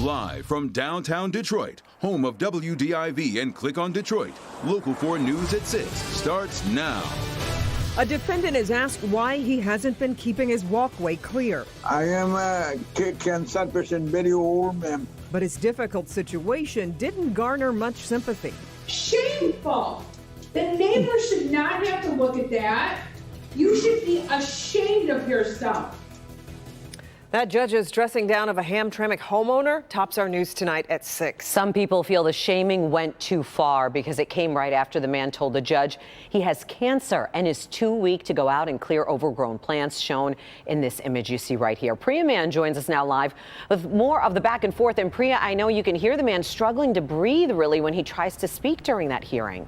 Live from downtown Detroit, home of WDIV and Click on Detroit, Local 4 News at 6 starts now. A defendant is asked why he hasn't been keeping his walkway clear. I am a cancer patient, very old man. But his difficult situation didn't garner much sympathy. Shameful. The neighbor should not have to look at that. You should be ashamed of yourself. That judge's dressing down of a Hamtramck homeowner tops our news tonight at 6. Some people feel the shaming went too far because it came right after the man told the judge he has cancer and is too weak to go out and clear overgrown plants, shown in this image you see right here. Priya Man joins us now live with more of the back and forth. And Priya, I know you can hear the man struggling to breathe really when he tries to speak during that hearing.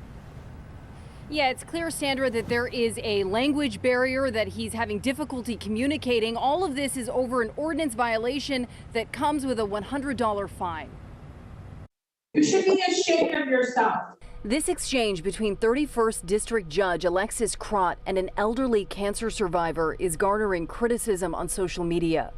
Yeah, it's clear, Sandra, that there is a language barrier, that he's having difficulty communicating. All of this is over an ordinance violation that comes with a $100 fine. You should be ashamed of yourself. This exchange between 31st District Judge Alexis Crott and an elderly cancer survivor is garnering criticism on social media.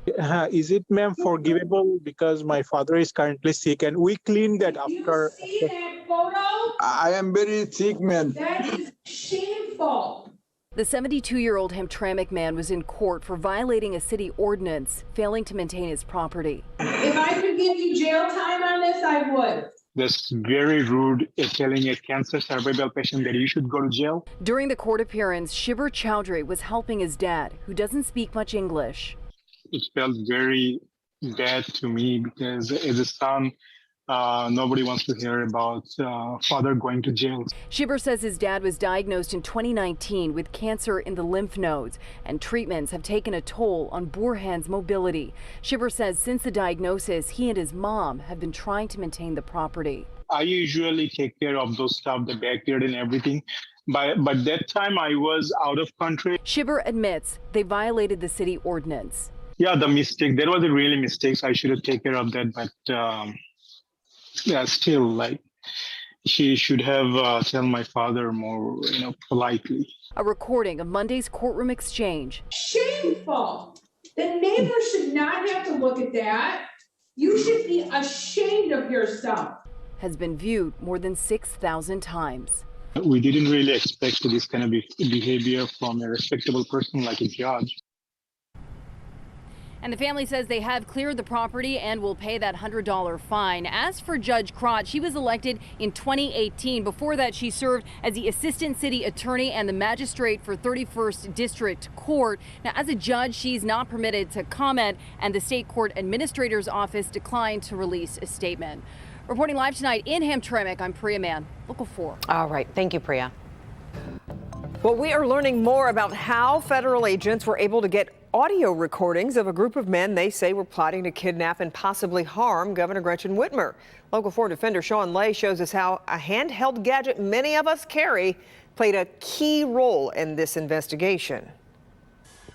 Is it, ma'am, forgivable because my father is currently sick and we cleaned that after? You see that photo? I am very sick, man. That is shameful. The 72-year-old Hamtramck man was in court for violating a city ordinance, failing to maintain his property. If I could give you jail time on this, I would. That's very rude, telling a cancer survival patient that you should go to jail. During the court appearance, Shibber Chowdhury was helping his dad, who doesn't speak much English. It felt very bad to me because as a son, nobody wants to hear about father going to jail. Shibber says his dad was diagnosed in 2019 with cancer in the lymph nodes, and treatments have taken a toll on Burhan's mobility. Shibber says since the diagnosis, he and his mom have been trying to maintain the property. I usually take care of those stuff, the backyard and everything. But that time I was out of country. Shibber admits they violated the city ordinance. Yeah, the mistake. There was a really mistake. I should have taken care of that, but yeah, still, like, she should have tell my father more, politely. A recording of Monday's courtroom exchange. Shameful. The neighbor should not have to look at that. You should be ashamed of yourself. Has been viewed more than 6,000 times. We didn't really expect this kind of behavior from a respectable person like a judge. And the family says they have cleared the property and will pay that $100 fine. As for Judge Crott, she was elected in 2018. Before that, she served as the assistant city attorney and the magistrate for 31st District Court. Now, as a judge, she's not permitted to comment, and the state court administrator's office declined to release a statement. Reporting live tonight in Hamtramck, I'm Priya Man, Local 4. All right. Thank you, Priya. Well, we are learning more about how federal agents were able to get audio recordings of a group of men they say were plotting to kidnap and possibly harm Governor Gretchen Whitmer. Local 4 defender Sean Lay shows us how a handheld gadget many of us carry played a key role in this investigation.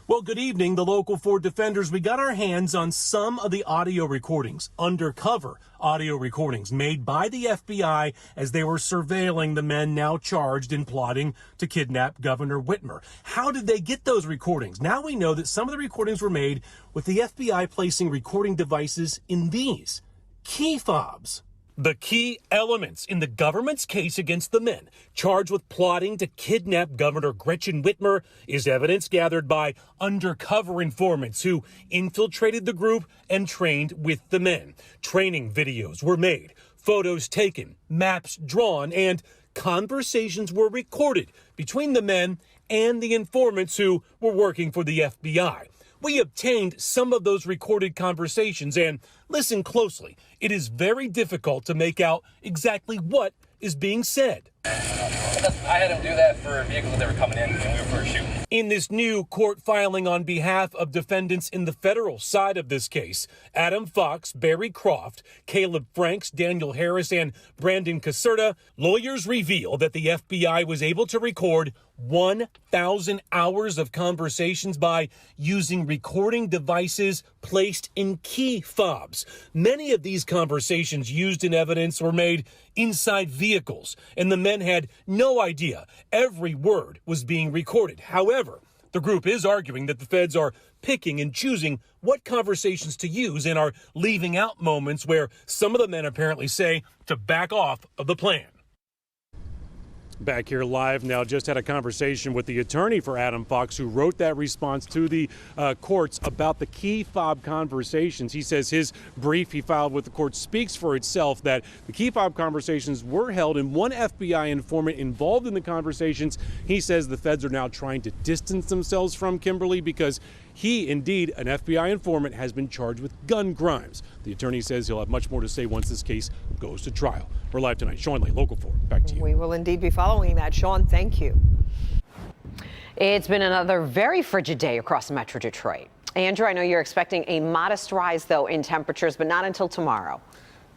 Well, good evening, the Local 4 defenders. We got our hands on some of the audio recordings, undercover audio recordings made by the FBI as they were surveilling the men now charged in plotting to kidnap Governor Whitmer. How did they get those recordings? Now we know that some of the recordings were made with the FBI placing recording devices in these key fobs. The key elements in the government's case against the men charged with plotting to kidnap Governor Gretchen Whitmer is evidence gathered by undercover informants who infiltrated the group and trained with the men. Training videos were made, photos taken, maps drawn, and conversations were recorded between the men and the informants who were working for the FBI. We obtained some of those recorded conversations, and listen closely. It is very difficult to make out exactly what is being said. I had them do that for vehicles that they were coming in and we were shooting. In this new court filing on behalf of defendants in the federal side of this case, Adam Fox, Barry Croft, Caleb Franks, Daniel Harris, and Brandon Caserta, lawyers reveal that the FBI was able to record 1,000 hours of conversations by using recording devices placed in key fobs. Many of these conversations used in evidence were made inside vehicles, and the men had no idea every word was being recorded. However, The group is arguing that the feds are picking and choosing what conversations to use and are leaving out moments where some of the men apparently say to back off of the plan. Back here live now, just had a conversation with the attorney for Adam Fox, who wrote that response to the courts about the key fob conversations. He says his brief he filed with the court speaks for itself, that the key fob conversations were held and one FBI informant involved in the conversations. He says the feds are now trying to distance themselves from Kimberly because he, indeed, an FBI informant, has been charged with gun crimes. The attorney says he'll have much more to say once this case goes to trial. We're live tonight. Sean Lane, Local 4, back to you. We will indeed be following that. Sean, thank you. It's been another very frigid day across Metro Detroit. Andrew, I know you're expecting a modest rise, though, in temperatures, but not until tomorrow.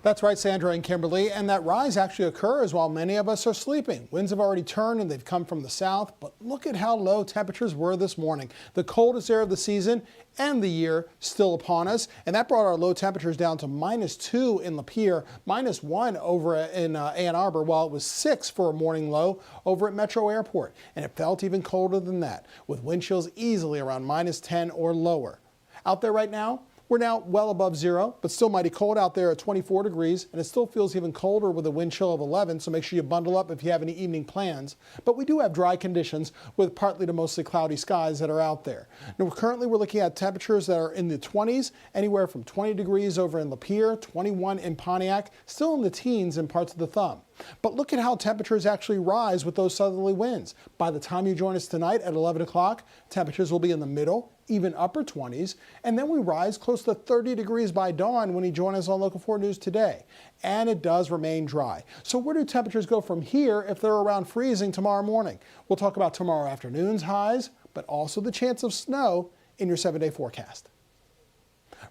That's right, Sandra and Kimberly, and that rise actually occurs while many of us are sleeping. Winds have already turned and they've come from the south, but look at how low temperatures were this morning. The coldest air of the season and the year still upon us, and that brought our low temperatures down to -2 in Lapeer, -1 over in Ann Arbor, while it was 6 for a morning low over at Metro Airport. And it felt even colder than that, with wind chills easily around -10 or lower. Out there right now, we're now well above zero, but still mighty cold out there at 24 degrees, and it still feels even colder with a wind chill of 11, so make sure you bundle up if you have any evening plans. But we do have dry conditions with partly to mostly cloudy skies that are out there. Now, currently we're looking at temperatures that are in the 20s, anywhere from 20 degrees over in Lapeer, 21 in Pontiac, still in the teens in parts of the Thumb. But look at how temperatures actually rise with those southerly winds. By the time you join us tonight at 11 o'clock, temperatures will be in the middle, even upper 20s, and then we rise close to 30 degrees by dawn when you join us on Local 4 News today. And it does remain dry. So where do temperatures go from here if they're around freezing tomorrow morning? We'll talk about tomorrow afternoon's highs, but also the chance of snow in your 7-day forecast.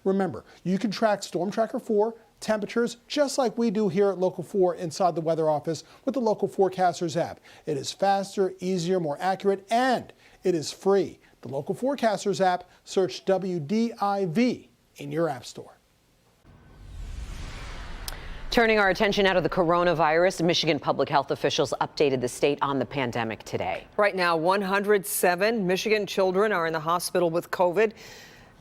Remember, you can track Storm Tracker 4 temperatures just like we do here at Local 4 inside the weather office with the Local Forecasters app. It is faster, easier, more accurate, and it is free. The Local Forecasters app, search WDIV in your app store. Turning our attention now to the coronavirus, Michigan public health officials updated the state on the pandemic today. Right now, 107 Michigan children are in the hospital with COVID.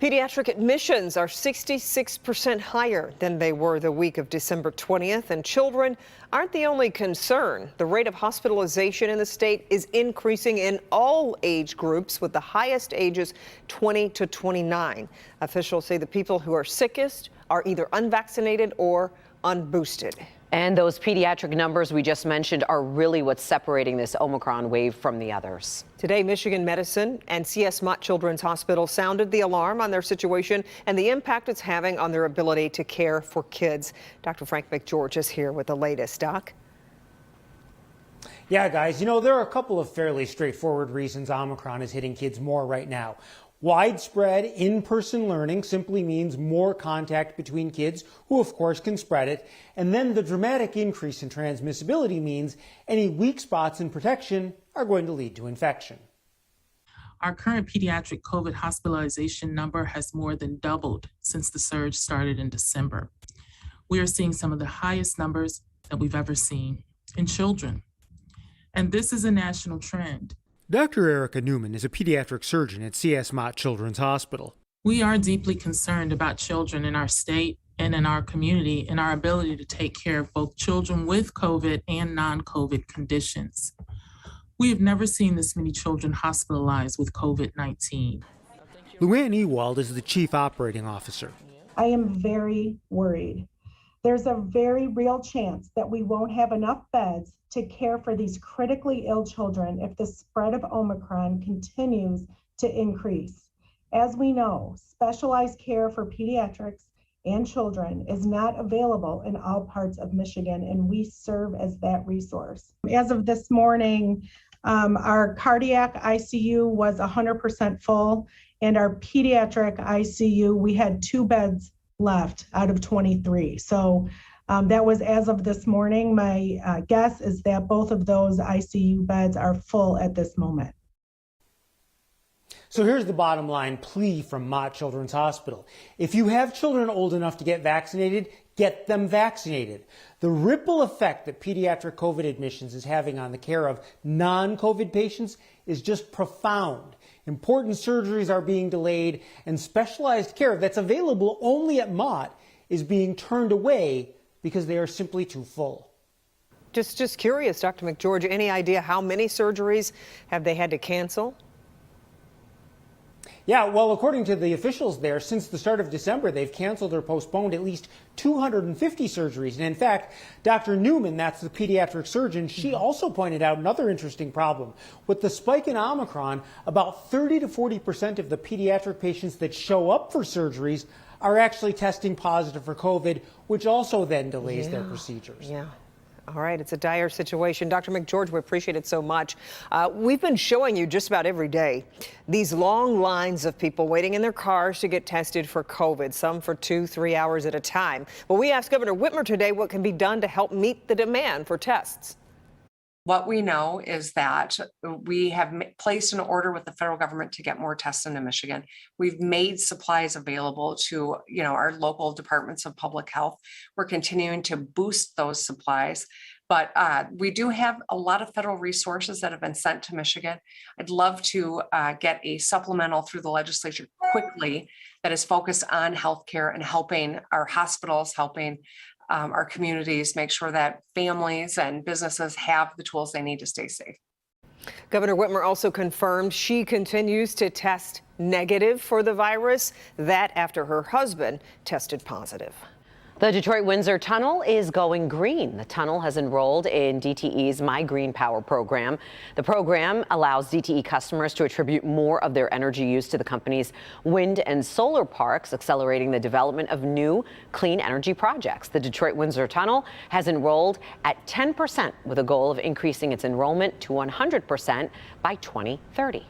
Pediatric admissions are 66% higher than they were the week of December 20th, and children aren't the only concern. The rate of hospitalization in the state is increasing in all age groups, with the highest ages 20 to 29. Officials say the people who are sickest are either unvaccinated or unboosted. And those pediatric numbers we just mentioned are really what's separating this Omicron wave from the others. Today, Michigan Medicine and C.S. Mott Children's Hospital sounded the alarm on their situation and the impact it's having on their ability to care for kids. Dr. Frank McGeorge is here with the latest. Doc? Yeah, guys, there are a couple of fairly straightforward reasons Omicron is hitting kids more right now. Widespread in-person learning simply means more contact between kids, who of course can spread it. And then the dramatic increase in transmissibility means any weak spots in protection are going to lead to infection. Our current pediatric COVID hospitalization number has more than doubled since the surge started in December. We are seeing some of the highest numbers that we've ever seen in children. And this is a national trend. Dr. Erica Newman is a pediatric surgeon at C.S. Mott Children's Hospital. We are deeply concerned about children in our state and in our community and our ability to take care of both children with COVID and non-COVID conditions. We have never seen this many children hospitalized with COVID-19. Luann Ewald is the chief operating officer. I am very worried. There's a very real chance that we won't have enough beds to care for these critically ill children if the spread of Omicron continues to increase. As we know, specialized care for pediatrics and children is not available in all parts of Michigan, and we serve as that resource. As of this morning, our cardiac ICU was 100% full, and our pediatric ICU, we had 2 beds left out of 23. So that was as of this morning. My guess is that both of those ICU beds are full at this moment. So here's the bottom line plea from Mott Children's Hospital. If you have children old enough to get vaccinated, get them vaccinated. The ripple effect that pediatric COVID admissions is having on the care of non-COVID patients is just profound. Important surgeries are being delayed, and specialized care that's available only at Mott is being turned away because they are simply too full. Just curious, Dr. McGeorge, any idea how many surgeries have they had to cancel? Yeah, well, according to the officials there, since the start of December, they've canceled or postponed at least 250 surgeries. And in fact, Dr. Newman, that's the pediatric surgeon, she also pointed out another interesting problem. With the spike in Omicron, about 30 to 40% of the pediatric patients that show up for surgeries are actually testing positive for COVID, which also then delays their procedures. Yeah. All right, it's a dire situation. Dr. McGeorge, we appreciate it so much. We've been showing you just about every day these long lines of people waiting in their cars to get tested for COVID, some for 2-3 hours at a time. But we asked Governor Whitmer today what can be done to help meet the demand for tests. What we know is that we have placed an order with the federal government to get more tests into Michigan. We've made supplies available to, our local departments of public health. We're continuing to boost those supplies, but we do have a lot of federal resources that have been sent to Michigan. I'd love to get a supplemental through the legislature quickly that is focused on healthcare and helping our hospitals, helping our communities, make sure that families and businesses have the tools they need to stay safe. Governor Whitmer also confirmed she continues to test negative for the virus, that after her husband tested positive. The Detroit-Windsor Tunnel is going green. The tunnel has enrolled in DTE's My Green Power program. The program allows DTE customers to attribute more of their energy use to the company's wind and solar parks, accelerating the development of new clean energy projects. The Detroit-Windsor Tunnel has enrolled at 10%, with a goal of increasing its enrollment to 100% by 2030.